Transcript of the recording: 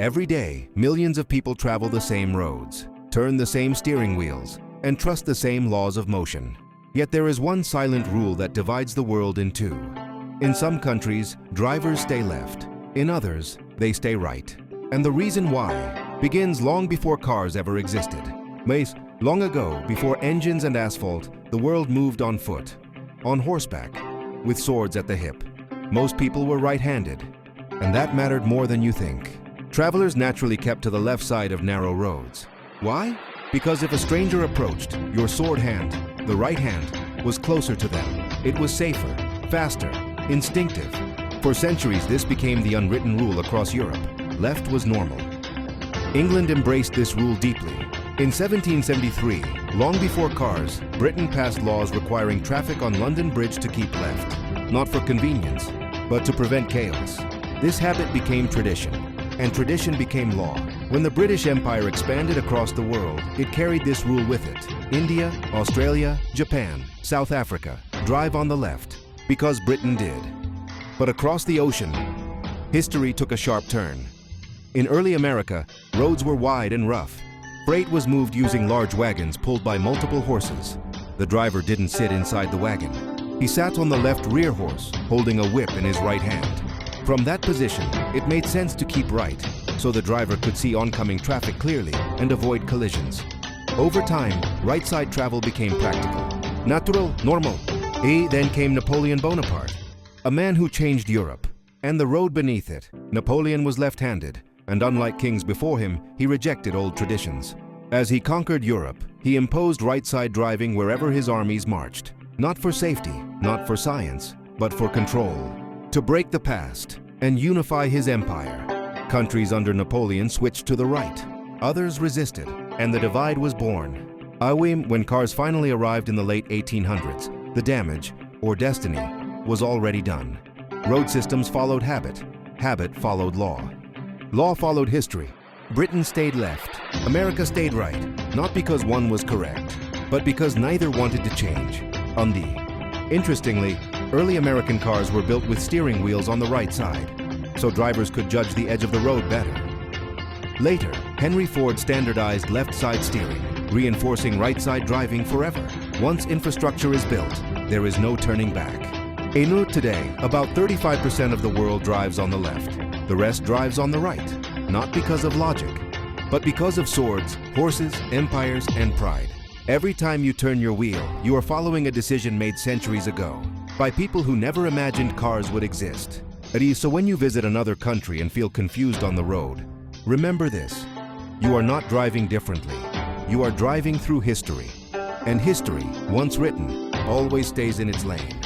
Every day, millions of people travel the same roads, turn the same steering wheels, and trust the same laws of motion. Yet there is one silent rule that divides the world in two. In some countries, drivers stay left. In others, they stay right. And the reason why begins long before cars ever existed. Long ago, before engines and asphalt, the world moved on foot, on horseback, with swords at the hip. Most people were right-handed, and that mattered more than you think. Travelers naturally kept to the left side of narrow roads. Why? Because if a stranger approached, your sword hand, the right hand, was closer to them. It was safer, faster, instinctive. For centuries, this became the unwritten rule across Europe. Left was normal. England embraced this rule deeply. In 1773, long before cars, Britain passed laws requiring traffic on London Bridge to keep left, not for convenience, but to prevent chaos. This habit became tradition, and tradition became law. When the British Empire expanded across the world, it carried this rule with it. India, Australia, Japan, South Africa, drive on the left, because Britain did. But across the ocean, history took a sharp turn. In early America, roads were wide and rough. Freight was moved using large wagons pulled by multiple horses. The driver didn't sit inside the wagon. He sat on the left rear horse, holding a whip in his right hand. From that position, it made sense to keep right, so the driver could see oncoming traffic clearly and avoid collisions. Over time, right-side travel became practical. Natural, normal. Then came Napoleon Bonaparte, a man who changed Europe, and the road beneath it. Napoleon was left-handed, and unlike kings before him, he rejected old traditions. As he conquered Europe, he imposed right-side driving wherever his armies marched. Not for safety, not for science, but for control. To break the past and unify his empire. Countries under Napoleon switched to the right. Others resisted, and the divide was born. When cars finally arrived in the late 1800s, the damage, or destiny, was already done. Road systems followed habit. Habit followed law. Law followed history. Britain stayed left. America stayed right, not because one was correct, but because neither wanted to change. Interestingly, early American cars were built with steering wheels on the right side, so drivers could judge the edge of the road better. Later, Henry Ford standardized left-side steering, reinforcing right-side driving forever. Once infrastructure is built, there is no turning back. Today, about 35% of the world drives on the left. The rest drives on the right, not because of logic, but because of swords, horses, empires, and pride. Every time you turn your wheel, you are following a decision made centuries ago by people who never imagined cars would exist. So when you visit another country and feel confused on the road, remember this: you are not driving differently. You are driving through history. And history, once written, always stays in its lane.